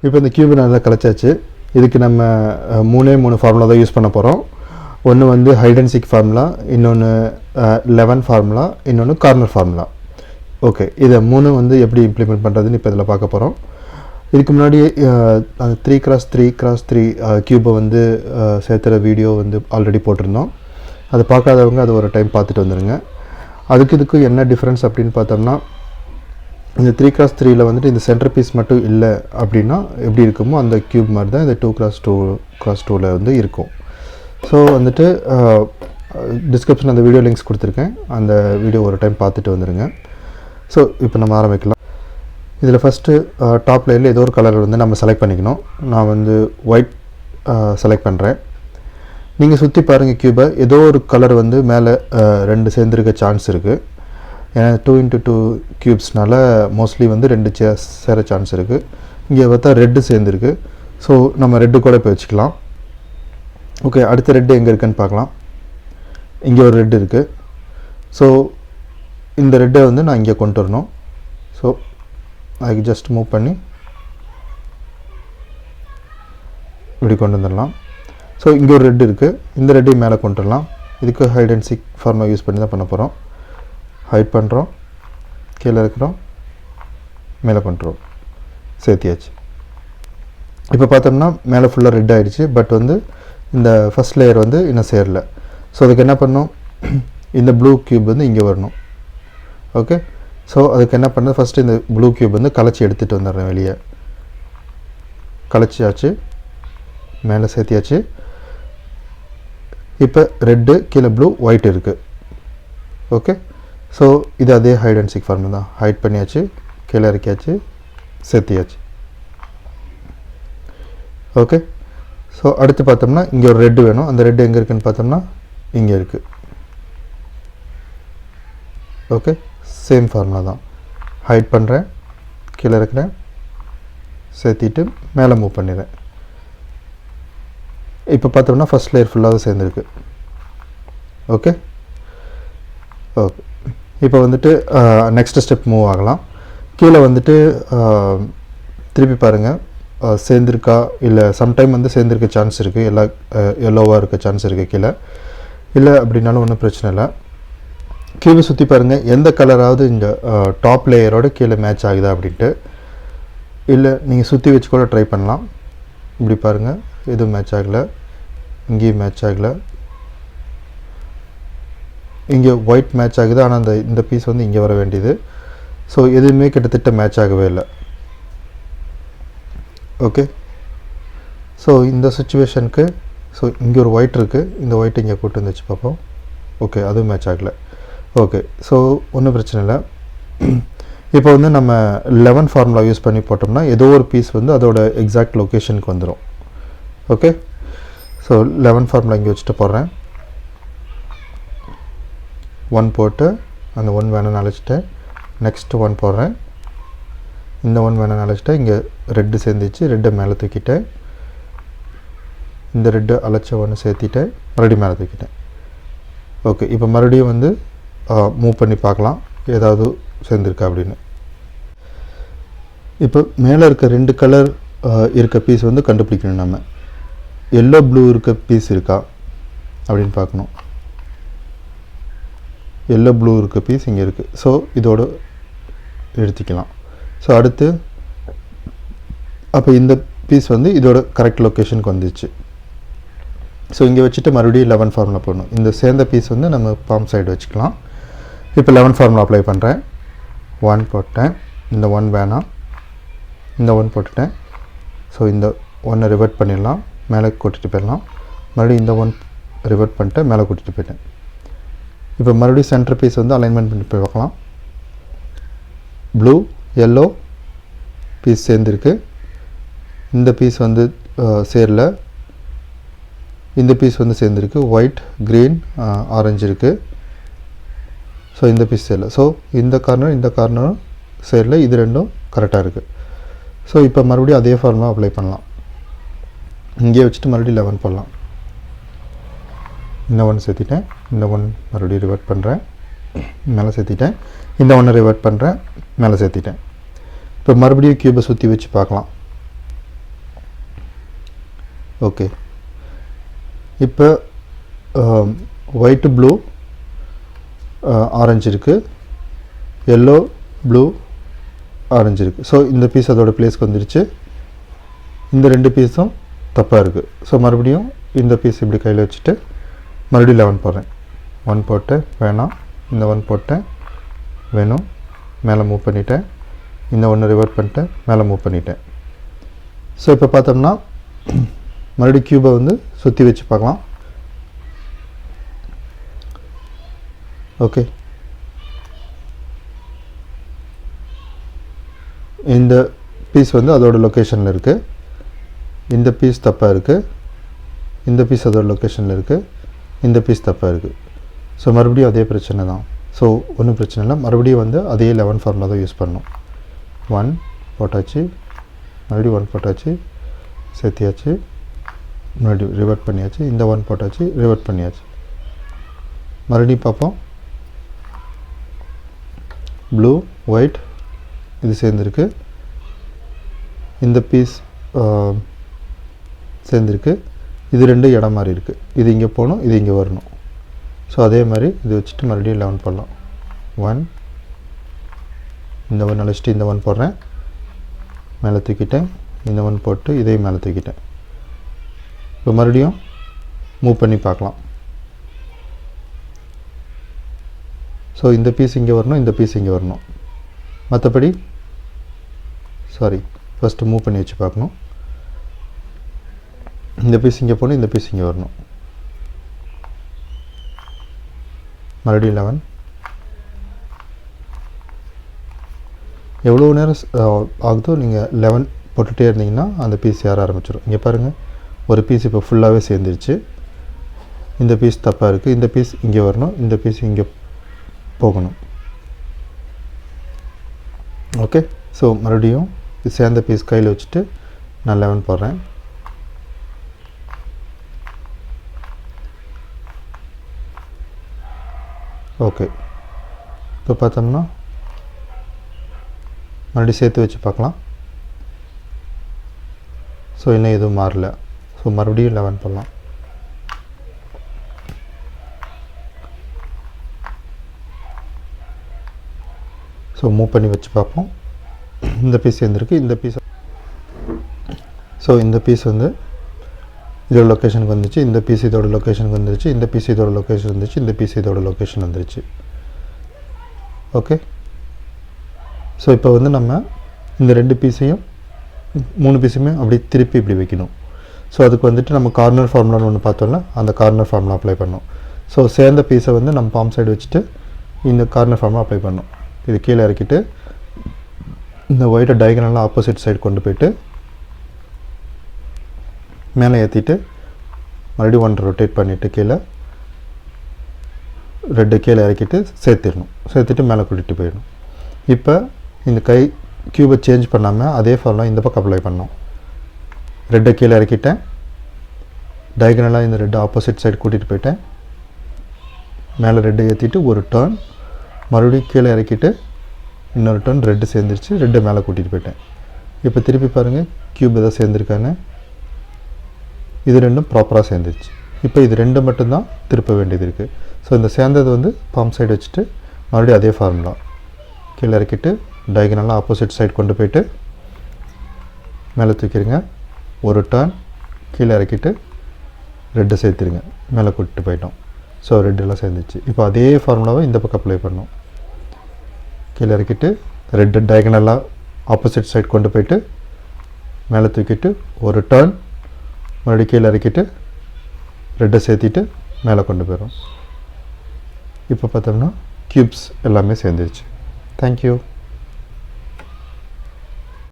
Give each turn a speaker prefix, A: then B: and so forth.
A: இப்போ இந்த கியூபை நல்லா கலைச்சாச்சு. இதுக்கு நம்ம 3 ஃபார்முலா தான் யூஸ் பண்ண போகிறோம். ஒன்று வந்து ஹைட் அண்ட் சீக் ஃபார்முலா, இன்னொன்று 11 ஃபார்முலா, இன்னொன்று கார்னர் ஃபார்முலா. ஓகே, இதை 3 வந்து எப்படி இம்ப்ளிமெண்ட் பண்ணுறதுன்னு இப்போ இதில் பார்க்க போகிறோம். இதுக்கு முன்னாடி அந்த 3x3x3 கியூபை வந்து சேர்த்துற வீடியோ வந்து ஆல்ரெடி போட்டிருந்தோம். அதை பார்க்காதவங்க அது ஒரு டைம் பார்த்துட்டு வந்துடுங்க. இதுக்கும் என்ன டிஃப்ரென்ஸ் அப்படின்னு பார்த்தோம்னா, இந்த 3x3யில் வந்துட்டு இந்த சென்டர் பீஸ் மட்டும் இல்லை அப்படின்னா எப்படி இருக்குமோ அந்த கியூப் மாதிரி தான் இந்த 2x2 வந்து இருக்கும். ஸோ வந்துட்டு டிஸ்கிரிப்ஷன் அந்த வீடியோ லிங்க்ஸ் கொடுத்துருக்கேன். அந்த வீடியோ ஒரு டைம் பார்த்துட்டு வந்துடுங்க. ஸோ இப்போ நம்ம ஆரம்பிக்கலாம். இதில் ஃபஸ்ட்டு டாப் லேயரில் ஏதோ ஒரு கலர் வந்து நம்ம செலக்ட் பண்ணிக்கணும். நான் வந்து ஒயிட் செலக்ட் பண்ணுறேன். நீங்கள் சுற்றி பாருங்கள் கியூபை, ஏதோ ஒரு கலர் வந்து மேலே 2 சேர்ந்துருக்க சான்ஸ் இருக்குது. ஏன்னா 2x2 கியூப்ஸ்னால மோஸ்ட்லி வந்து 2 சேர சான்ஸ் இருக்குது. இங்கே பார்த்தா ரெட்டு சேர்ந்துருக்கு. ஸோ நம்ம ரெட்டு கூட இப்போ வச்சுக்கலாம். ஓகே, அடுத்த ரெட்டு எங்கே இருக்குதுன்னு பார்க்கலாம். இங்கே ஒரு ரெட்டு இருக்குது. ஸோ இந்த ரெட்டை வந்து நான் இங்கே கொண்டு வரணும். ஸோ அதுக்கு ஜஸ்ட் மூவ் பண்ணி இப்படி கொண்டு வந்துடலாம். ஸோ இங்கே ஒரு ரெட்டு இருக்குது. இந்த ரெட்டையும் மேலே கொண்டு வரலாம். இதுக்கு hide and seek formula use பண்ணி தான் பண்ண போகிறோம். ஹைட் பண்ணுறோம், கீழே இருக்கிறோம், மேலே பண்ணுறோம், சேர்த்தியாச்சு. இப்போ பார்த்தோம்னா மேலே ஃபுல்லாக ரெட் ஆகிடுச்சு. பட் வந்து இந்த ஃபஸ்ட் லேயர் வந்து இன்னும் சேரல. ஸோ அதுக்கு என்ன பண்ணணும், இந்த ப்ளூ க்யூப் வந்து இங்கே வரணும். ஓகே, ஸோ அதுக்கு என்ன பண்ணது, ஃபஸ்ட்டு இந்த ப்ளூ க்யூப் வந்து கலைச்சி எடுத்துகிட்டு வந்துடுறேன் வெளியே. கலைச்சியாச்சு, மேலே சேர்த்தியாச்சு. இப்போ ரெட்டு, கீழே ப்ளூ, ஒயிட் இருக்குது. ஓகே, ஸோ இது அதே ஹைட் அண்ட் சீக் ஃபார்முலா தான். ஹைட் பண்ணியாச்சு, கீழே இறக்கியாச்சு, சேர்த்தியாச்சு. ஓகே, ஸோ அடுத்து பார்த்தோம்னா இங்கே ஒரு ரெட்டு வேணும். அந்த ரெட்டு எங்கே இருக்குதுன்னு பார்த்தோம்னா இங்கே இருக்குது. ஓகே, சேம் ஃபார்முலா தான். ஹைட் பண்ணுறேன், கீழே இருக்கிறேன், சேர்த்திட்டு மேலே மூவ் பண்ணிடுறேன். இப்போ பார்த்தோம்னா ஃபஸ்ட் லேயர் ஃபுல்லாக சேர்ந்துருக்கு. ஓகே ஓகே, இப்போ வந்துட்டு நெக்ஸ்ட் ஸ்டெப் மூவ் ஆகலாம். கீழே வந்துட்டு திருப்பி பாருங்கள், சேர்ந்துருக்கா இல்லை சம்டைம் வந்து சேர்ந்துருக்க சான்ஸ் இருக்குது. எல்லோவாக இருக்க சான்ஸ் இருக்குது கீழே. இல்லை அப்படின்னாலும் ஒன்றும் பிரச்சனை இல்லை. கீழே சுற்றி பாருங்கள், எந்த கலராவது இந்த டாப் லேயரோட கீழே மேட்ச் ஆகுதா அப்படின்ட்டு. இல்லை நீங்கள் சுற்றி வச்சு கூட ட்ரை பண்ணலாம். இப்படி பாருங்கள், எதுவும் மேட்ச் ஆகலை, இங்கேயும் மேட்ச் ஆகலை. இங்கே ஒயிட் மேட்ச் ஆகுது, ஆனால் இந்த பீஸ் வந்து இங்கே வர வேண்டியது. ஸோ எதுவுமே கிட்டத்தட்ட மேட்ச் ஆகவே இல்லை. ஓகே, ஸோ இந்த சுச்சுவேஷனுக்கு ஸோ இங்கே ஒரு ஒயிட் இருக்குது. இந்த ஒயிட் இங்கே கூட்டு வந்து வச்சு பார்ப்போம். ஓகே, அதுவும் மேட்ச் ஆகலை. ஓகே, ஸோ ஒன்றும் பிரச்சனை இல்லை. இப்போ வந்து நம்ம 11 ஃபார்முலா யூஸ் பண்ணி போட்டோம்னா ஏதோ ஒரு பீஸ் வந்து அதோட எக்ஸாக்ட் லொக்கேஷனுக்கு வந்துடும். ஓகே, ஸோ 11 ஃபார்முலா இங்கே வச்சுட்டு போடுறேன். 1 போட்டு அந்த 1 வேணும்னு அழைச்சிட்டேன். நெக்ஸ்ட்டு 1 போடுறேன். இந்த 1 வேணும்னு அழைச்சிட்டேன். இங்கே ரெட்டு சேர்ந்துச்சு, ரெட்டை மேலே தூக்கிட்டேன். இந்த ரெட்டு அழைச்ச 1 சேர்த்திட்டேன், மறுபடியும் மேலே தூக்கிட்டேன். ஓகே, இப்போ மறுபடியும் வந்து மூவ் பண்ணி பார்க்கலாம் ஏதாவது சேர்ந்துருக்கா அப்படின்னு. இப்போ மேலே இருக்க 2 கலர் இருக்க பீஸ் வந்து கண்டுபிடிக்கணும். நம்ம எல்லோ ப்ளூ இருக்க பீஸ் இருக்கா அப்படின்னு பார்க்கணும். எல்லோ ப்ளூ இருக்க பீஸ் இங்கே இருக்குது. ஸோ இதோடு எடுத்துக்கலாம். ஸோ அடுத்து அப்போ இந்த பீஸ் வந்து இதோட கரெக்ட் லொக்கேஷனுக்கு வந்துச்சு. ஸோ இங்கே வச்சுட்டு மறுபடியும் 11 ஃபார்முலா போடணும். இந்த சேர்ந்த பீஸ் வந்து நம்ம பாம் சைடு வச்சுக்கலாம். இப்போ 11 ஃபார்முலா அப்ளை பண்ணுறேன். 1 போட்டேன், இந்த 1 வேணாம், இந்த 1 போட்டுட்டேன். ஸோ இந்த 1 ரிவர்ட் பண்ணிடலாம், மேலே கூட்டிகிட்டு போயிடலாம். மறுபடியும் இந்த 1 ரிவர்ட் பண்ணிட்டு மேலே கூட்டிகிட்டு போயிட்டேன். இப்போ மறுபடியும் சென்டர் பீஸ் வந்து அலைன்மெண்ட் பண்ணி போய் பார்க்கலாம். ப்ளூ எல்லோ பீஸ் சேர்ந்துருக்கு. இந்த பீஸ் வந்து சேரல, இந்த பீஸ் வந்து சேர்ந்துருக்கு. ஒயிட், க்ரீன், ஆரஞ்சு இருக்குது. ஸோ இந்த பீஸ் சேரல. ஸோ இந்த கார்னரும் சேரல. இது ரெண்டும் கரெக்டாக இருக்குது. ஸோ இப்போ மறுபடியும் அதே ஃபார்முலா அப்ளை பண்ணலாம். இங்கே வச்சுட்டு மறுபடியும் 11 போடலாம். இந்த 1 சேர்த்திட்டேன், இந்த 1 மறுபடியும் ரிவர்ட் பண்ணுறேன், மேலே சேர்த்திட்டேன். இந்த 1 ரிவர்ட் பண்ணுறேன், மேலே சேர்த்திட்டேன். இப்போ மறுபடியும் க்யூபை சுற்றி வச்சு பார்க்கலாம். ஓகே, இப்போ ஒயிட்டு ப்ளூ ஆரஞ்சு இருக்குது, எல்லோ ப்ளூ ஆரஞ்சு இருக்குது. ஸோ இந்த பீஸ் அதோட பிளேஸ்க்கு வந்துருச்சு. இந்த 2 பீஸும் தப்பாக இருக்குது. ஸோ மறுபடியும் இந்த பீஸ் இப்படி கையில் வச்சுட்டு மறுபடியும் 11 போடுறேன். 1 போட்டேன், வேணாம். இந்த 1 போட்டேன், வேணும். மேலே மூவ் பண்ணிட்டேன். இந்த 1 ரிவர்ட் பண்ணிட்டேன், மேலே மூவ் பண்ணிட்டேன். ஸோ இப்போ பார்த்தோம்னா மறுபடியும் க்யூபை வந்து சுற்றி வச்சு பார்க்கலாம். ஓகே, இந்த பீஸ் வந்து அதோட லொக்கேஷனில் இருக்குது. இந்த பீஸ் தப்பாக இருக்குது. இந்த பீஸ் அதோட லொக்கேஷனில் இருக்குது. இந்த பீஸ் தப்பாக இருக்குது. ஸோ மறுபடியும் அதே பிரச்சனை தான். ஸோ ஒன்றும் பிரச்சனை இல்லை. மறுபடியும் வந்து அதே 11 ஃபார்முலா தான் யூஸ் பண்ணணும். 1 போட்டாச்சு, மறுபடியும் 1 போட்டாச்சு, சேர்த்தியாச்சு, மறுபடியும் ரிவர்ட் பண்ணியாச்சு. இந்த 1 போட்டாச்சு, ரிவர்ட் பண்ணியாச்சு. மறுபடியும் பார்ப்போம். ப்ளூ ஒயிட் இது சேர்ந்துருக்கு. இந்த பீஸ் சேர்ந்துருக்கு. இது 2 இடம் மாதிரி இருக்குது. இது இங்கே போகணும், இது இங்கே வரணும். ஸோ அதே மாதிரி இது வச்சுட்டு மறுபடியும் 11 போடலாம். 1 இந்த 1 அழைச்சிட்டு இந்த 1 போடுறேன், மேலே தூக்கிட்டேன். இந்த 1 போட்டு இதையும் மேலே தூக்கிட்டேன். இப்போ மறுபடியும் மூவ் பண்ணி பார்க்கலாம். ஸோ இந்த பீஸ் இங்கே வரணும், இந்த பீஸ் இங்கே வரணும். மற்றபடி ஃபஸ்ட்டு மூவ் பண்ணி வச்சு பார்க்கணும். இந்த பீஸ் இங்கே போகணும், இந்த பீஸ் இங்கே வரணும். மறுபடியும் 11. எவ்வளோ நேரம் ஆகுதோ நீங்கள் 11 போட்டுகிட்டே இருந்தீங்கன்னா அந்த பீஸ் ஏற ஆரம்பிச்சிடும். இங்கே பாருங்கள், ஒரு பீஸ் இப்போ ஃபுல்லாகவே சேர்ந்துருச்சு. இந்த பீஸ் தப்பாக இருக்குது. இந்த பீஸ் இங்கே வரணும், இந்த பீஸ் இங்கே போகணும். ஓகே, ஸோ மறுபடியும் இது சேர்ந்த பீஸ் கையில் வச்சுட்டு நான் 11 போடுறேன். ஓகே, இப்போ பார்த்தோம்னா மறுபடியும் சேர்த்து வச்சு பார்க்கலாம். ஸோ இன்னும் எதுவும் மாறல. ஸோ மறுபடியும் 11 போடலாம். ஸோ மூவ் பண்ணி வச்சு பார்ப்போம். இந்த பீஸ் சேர்ந்துருக்கு. இந்த பீஸ் ஸோ இந்த பீஸ் வந்து இதோட லொக்கேஷனுக்கு வந்துச்சு. இந்த பீஸ் இதோட லொக்கேஷனுக்கு வந்துருச்சு. இந்த பீஸ் இதோட லொக்கேஷன் வந்துருச்சு. இந்த பீஸ் இதோட லொக்கேஷன் வந்துருச்சு. ஓகே, ஸோ இப்போ வந்து நம்ம இந்த 2 பீஸையும் 3 பீஸுமே அப்படியே திருப்பி இப்படி வைக்கணும். ஸோ அதுக்கு வந்துட்டு நம்ம கார்னர் ஃபார்முலான்னு ஒன்று பார்த்தோம்ல, அந்த கார்னர் ஃபார்முலா அப்ளை பண்ணோம். ஸோ சேர்ந்த பீஸை வந்து நம்ம பாம் சைடு வச்சுட்டு இந்த கார்னர் ஃபார்முலா அப்ளை பண்ணோம். இது கீழே இறக்கிட்டு இந்த ஒயிட்டை டயகனலாக ஆப்போசிட் சைடு கொண்டு போய்ட்டு மேலே ஏற்றிட்டு மறுபடியும் 1 ரொட்டேட் பண்ணிவிட்டு கீழே ரெட்டு கீழே இறக்கிட்டு சேர்த்துடணும். சேர்த்துட்டு மேலே கூட்டிகிட்டு போயிடணும். இப்போ இந்த கை க்யூபை சேஞ்ச் பண்ணாமல் அதே ஃபார்முலா இந்த பக்கம் அப்ளை பண்ணோம். ரெட்டை கீழே இறக்கிட்டேன், டயகனலாக இந்த ரெட்டு ஆப்போசிட் சைடு கூட்டிகிட்டு போயிட்டேன். மேலே ரெட்டை ஏற்றிட்டு ஒரு டர்ன், மறுபடியும் கீழே இறக்கிட்டு இன்னொரு டர்ன், ரெட்டு சேர்ந்துருச்சு. ரெட்டை மேலே கூட்டிகிட்டு போயிட்டேன். இப்போ திருப்பி பாருங்கள், க்யூப் எதாவது சேர்ந்துருக்கான்னு. இது 2ம் ப்ராப்பராக சேர்ந்துருச்சு. இப்போ இது 2 மட்டும்தான் திருப்ப வேண்டியது இருக்குது. ஸோ இந்த சேர்ந்தது வந்து பாம் சைடு வச்சுட்டு மறுபடியும் அதே ஃபார்முலா கீழே இறக்கிட்டு டயகனலாக ஆப்போசிட் சைடு கொண்டு போய்ட்டு மேலே தூக்கிடுங்க. ஒரு டர்ன் கீழே இறக்கிட்டு ரெட்டை சேர்த்துருங்க. மேலே கூட்டிட்டு போயிட்டோம். ஸோ ரெட்டெல்லாம் சேர்ந்துச்சு. இப்போ அதே ஃபார்முலாவை இந்த பக்கம் அப்ளை பண்ணோம். கீழே இறக்கிட்டு ரெட்டு டயகனலாக ஆப்போசிட் சைடு கொண்டு போய்ட்டு மேலே தூக்கிட்டு ஒரு டர்ன், மறுபடியும் கீழே இறக்கிட்டு ரெட்டை சேர்த்திட்டு மேலே கொண்டு போயிடும். இப்போ பார்த்தோம்னா க்யூப்ஸ் எல்லாமே சேர்ந்துருச்சு. தேங்க்யூ.